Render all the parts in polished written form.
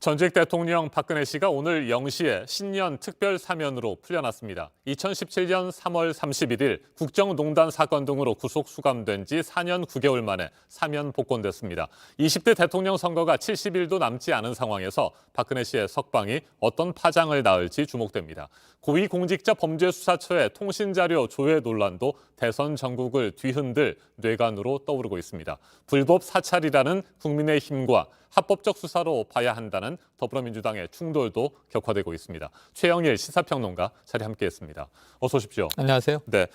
전직 대통령 박근혜 씨가 오늘 0시에 신년 특별 사면으로 풀려났습니다. 2017년 3월 31일 국정농단 사건 등으로 구속 수감된 지 4년 9개월 만에 사면 복권됐습니다. 20대 대통령 선거가 70일도 남지 않은 상황에서 박근혜 씨의 석방이 어떤 파장을 낳을지 주목됩니다. 고위공직자범죄수사처의 통신자료 조회 논란도 대선 전국을 뒤흔들 뇌관으로 떠오르고 있습니다. 불법 사찰이라는 국민의힘과 합법적 수사로 봐야 한다는 더불어민주당의 충돌도 격화되고 있습니다. 최영일 시사평론가 자리 함께했습니다. 어서 오십시오. 안녕하세요. 네,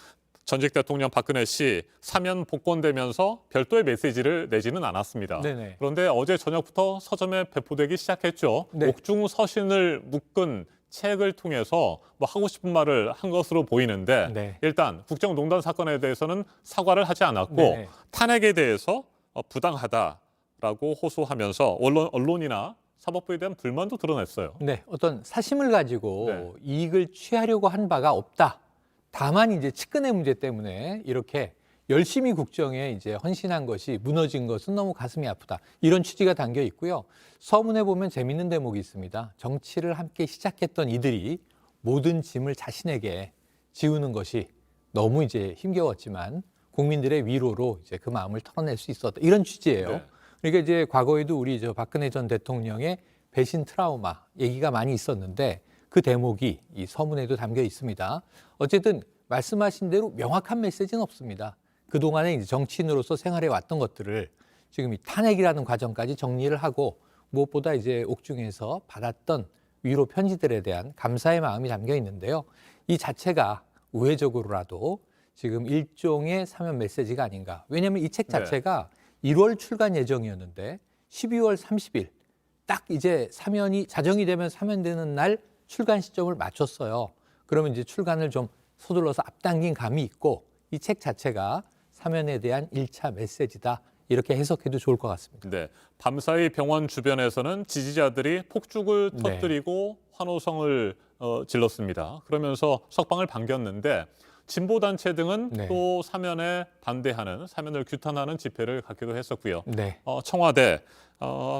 전직 대통령 박근혜 씨 사면 복권되면서 별도의 메시지를 내지는 않았습니다. 네네. 그런데 어제 저녁부터 서점에 배포되기 시작했죠. 네. 옥중 서신을 묶은 책을 통해서 뭐 하고 싶은 말을 한 것으로 보이는데 네. 일단 국정농단 사건에 대해서는 사과를 하지 않았고 네. 탄핵에 대해서 부당하다라고 호소하면서 언론이나 사법부에 대한 불만도 드러냈어요. 네, 어떤 사심을 가지고 네. 이익을 취하려고 한 바가 없다. 다만 이제 측근의 문제 때문에 이렇게 열심히 국정에 이제 헌신한 것이 무너진 것은 너무 가슴이 아프다. 이런 취지가 담겨 있고요. 서문에 보면 재밌는 대목이 있습니다. 정치를 함께 시작했던 이들이 모든 짐을 자신에게 지우는 것이 너무 이제 힘겨웠지만 국민들의 위로로 이제 그 마음을 털어낼 수 있었다. 이런 취지예요. 네. 그러니까 이제 과거에도 우리 박근혜 전 대통령의 배신 트라우마 얘기가 많이 있었는데 그 대목이 이 서문에도 담겨 있습니다. 어쨌든 말씀하신 대로 명확한 메시지는 없습니다. 그동안에 이제 정치인으로서 생활해 왔던 것들을 지금 이 탄핵이라는 과정까지 정리를 하고 무엇보다 이제 옥중에서 받았던 위로 편지들에 대한 감사의 마음이 담겨 있는데요. 이 자체가 우회적으로라도 지금 일종의 사면 메시지가 아닌가. 왜냐하면 이 책 자체가 1월 출간 예정이었는데 12월 30일 딱 이제 사면이 자정이 되면 사면되는 날 출간 시점을 맞췄어요. 그러면 이제 출간을 좀 서둘러서 앞당긴 감이 있고 이 책 자체가 사면에 대한 1차 메시지다. 이렇게 해석해도 좋을 것 같습니다. 네, 밤사이 병원 주변에서는 지지자들이 폭죽을 네. 터뜨리고 환호성을 질렀습니다. 그러면서 석방을 반겼는데 진보단체 등은 네. 또 사면에 반대하는, 사면을 규탄하는 집회를 갖기도 했었고요. 네. 청와대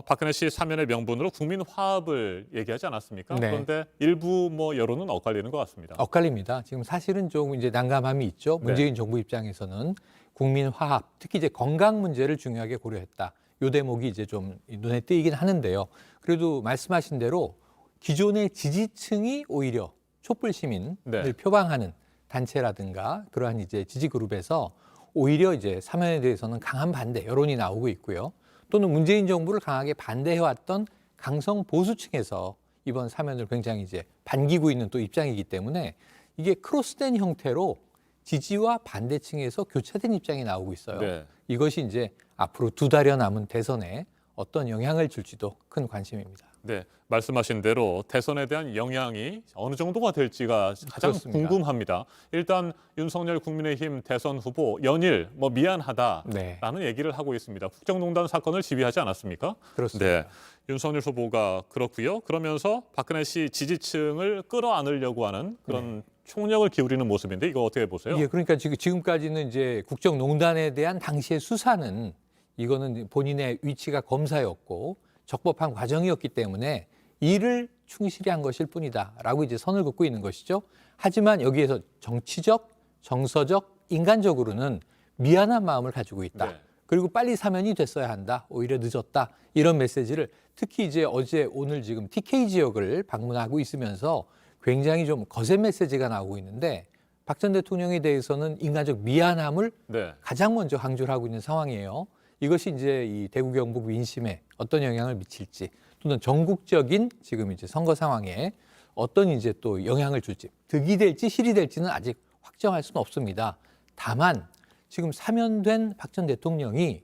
박근혜 씨 사면의 명분으로 국민 화합을 얘기하지 않았습니까? 네. 그런데 일부 여론은 엇갈리는 것 같습니다. 엇갈립니다. 지금 사실은 조금 이제 난감함이 있죠. 문재인 정부 입장에서는 국민 화합, 특히 이제 건강 문제를 중요하게 고려했다. 요 대목이 이제 좀 눈에 띄긴 하는데요. 그래도 말씀하신 대로 기존의 지지층이 오히려 촛불 시민을 네. 표방하는 단체라든가 그러한 이제 지지 그룹에서 오히려 이제 사면에 대해서는 강한 반대 여론이 나오고 있고요. 또는 문재인 정부를 강하게 반대해왔던 강성 보수층에서 이번 사면을 굉장히 이제 반기고 있는 또 입장이기 때문에 이게 크로스된 형태로 지지와 반대층에서 교차된 입장이 나오고 있어요. 네. 이것이 이제 앞으로 2달여 남은 대선에 어떤 영향을 줄지도 큰 관심입니다. 네, 말씀하신 대로 대선에 대한 영향이 어느 정도가 될지가 가장 그렇습니다. 궁금합니다. 일단 윤석열 국민의힘 대선 후보 연일 미안하다라는 네. 얘기를 하고 있습니다. 국정농단 사건을 지휘하지 않았습니까? 그렇습니다. 네, 윤석열 후보가 그렇고요. 그러면서 박근혜 씨 지지층을 끌어안으려고 하는 그런 총력을 기울이는 모습인데 이거 어떻게 보세요? 예, 그러니까 지금까지는 이제 국정농단에 대한 당시의 수사는 이거는 본인의 위치가 검사였고 적법한 과정이었기 때문에 이를 충실히 한 것일 뿐이다라고 이제 선을 긋고 있는 것이죠. 하지만 여기에서 정치적, 정서적, 인간적으로는 미안한 마음을 가지고 있다. 네. 그리고 빨리 사면이 됐어야 한다. 오히려 늦었다. 이런 메시지를 특히 이제 어제 오늘 지금 TK 지역을 방문하고 있으면서 굉장히 좀 거센 메시지가 나오고 있는데 박 전 대통령에 대해서는 인간적 미안함을 네. 가장 먼저 강조를 하고 있는 상황이에요. 이것이 이제 이 대구 경북 민심에 어떤 영향을 미칠지 또는 전국적인 지금 이제 선거 상황에 어떤 이제 또 영향을 줄지 득이 될지 실이 될지는 아직 확정할 수는 없습니다. 다만 지금 사면된 박 전 대통령이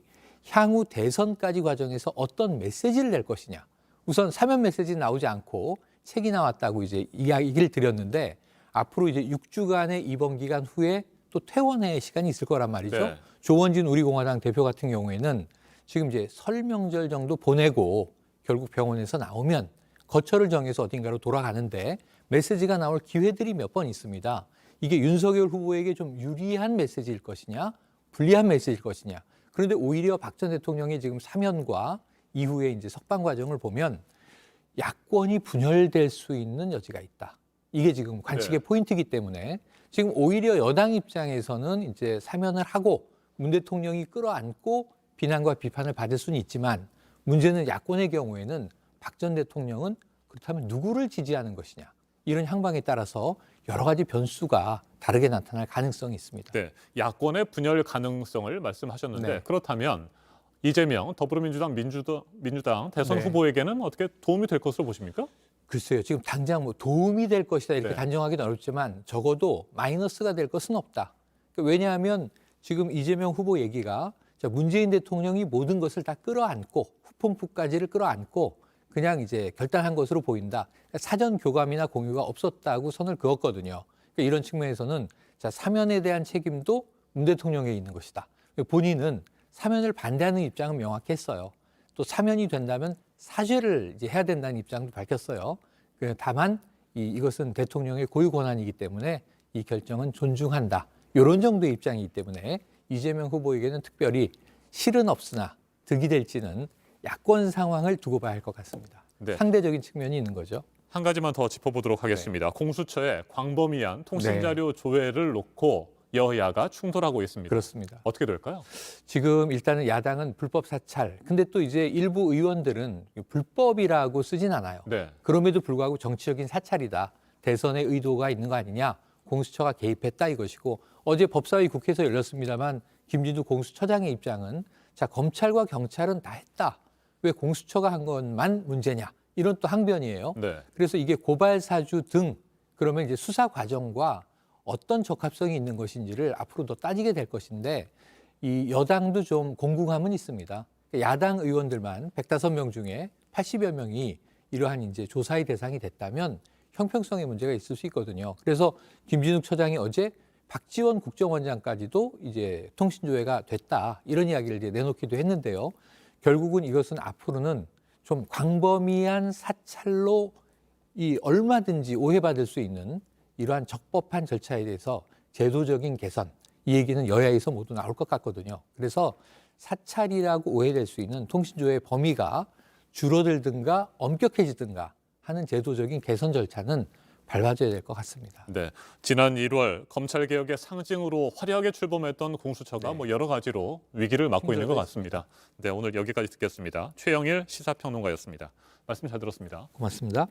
향후 대선까지 과정에서 어떤 메시지를 낼 것이냐. 우선 사면 메시지 나오지 않고 책이 나왔다고 이제 이야기를 드렸는데 앞으로 이제 6주간의 입원 기간 후에 또 퇴원의 시간이 있을 거란 말이죠. 네. 조원진 우리공화당 대표 같은 경우에는 지금 이제 설 명절 정도 보내고 결국 병원에서 나오면 거처를 정해서 어딘가로 돌아가는데 메시지가 나올 기회들이 몇 번 있습니다. 이게 윤석열 후보에게 좀 유리한 메시지일 것이냐, 불리한 메시지일 것이냐. 그런데 오히려 박 전 대통령의 지금 사면과 이후에 이제 석방 과정을 보면 야권이 분열될 수 있는 여지가 있다. 이게 지금 관측의 네. 포인트이기 때문에 지금 오히려 여당 입장에서는 이제 사면을 하고 문 대통령이 끌어안고 비난과 비판을 받을 수는 있지만 문제는 야권의 경우에는 박 전 대통령은 그렇다면 누구를 지지하는 것이냐. 이런 향방에 따라서 여러 가지 변수가 다르게 나타날 가능성이 있습니다. 네, 야권의 분열 가능성을 말씀하셨는데 네. 그렇다면 이재명 더불어민주당 민주당 대선 네. 후보에게는 어떻게 도움이 될 것으로 보십니까? 글쎄요. 지금 당장 뭐 도움이 될 것이다 이렇게 네. 단정하기는 어렵지만 적어도 마이너스가 될 것은 없다. 왜냐하면 지금 이재명 후보 얘기가 자, 문재인 대통령이 모든 것을 다 끌어안고 후폭풍까지를 끌어안고 그냥 이제 결단한 것으로 보인다. 사전 교감이나 공유가 없었다고 선을 그었거든요. 그러니까 이런 측면에서는 자, 사면에 대한 책임도 문 대통령에 있는 것이다. 본인은 사면을 반대하는 입장은 명확했어요. 또 사면이 된다면 사죄를 이제 해야 된다는 입장도 밝혔어요. 다만 이것은 대통령의 고유 권한이기 때문에 이 결정은 존중한다. 이런 정도의 입장이기 때문에 이재명 후보에게는 특별히 실은 없으나 득이 될지는 야권 상황을 두고 봐야 할 것 같습니다. 네. 상대적인 측면이 있는 거죠. 한 가지만 더 짚어보도록 하겠습니다. 공수처에 광범위한 통신자료 조회를 놓고 여야가 충돌하고 있습니다. 그렇습니다. 어떻게 될까요? 지금 일단은 야당은 불법 사찰. 근데 또 이제 일부 의원들은 불법이라고 쓰진 않아요. 네. 그럼에도 불구하고 정치적인 사찰이다. 대선의 의도가 있는 거 아니냐. 공수처가 개입했다 이것이고 어제 법사위 국회에서 열렸습니다만 김진두 공수처장의 입장은 자, 검찰과 경찰은 다 했다. 왜 공수처가 한 것만 문제냐. 이런 또 항변이에요. 네. 그래서 이게 고발 사주 등 그러면 이제 수사 과정과 어떤 적합성이 있는 것인지를 앞으로 더 따지게 될 것인데 이 여당도 좀 공궁함은 있습니다. 야당 의원들만 105명 중에 80여 명이 이러한 이제 조사의 대상이 됐다면 형평성의 문제가 있을 수 있거든요. 그래서 김진욱 처장이 어제 박지원 국정원장까지도 이제 통신조회가 됐다 이런 이야기를 이제 내놓기도 했는데요. 결국은 이것은 앞으로는 좀 광범위한 사찰로 이 얼마든지 오해받을 수 있는 이러한 적법한 절차에 대해서 제도적인 개선 이 얘기는 여야에서 모두 나올 것 같거든요. 그래서 사찰이라고 오해될 수 있는 통신조회 범위가 줄어들든가 엄격해지든가 하는 제도적인 개선 절차는 밟아줘야 될 것 같습니다. 네. 지난 1월 검찰개혁의 상징으로 화려하게 출범했던 공수처가 네. 뭐 여러 가지로 위기를 맞고 있는 것 힘들고 같습니다. 네, 오늘 여기까지 듣겠습니다. 최영일 시사평론가였습니다. 말씀 잘 들었습니다. 고맙습니다.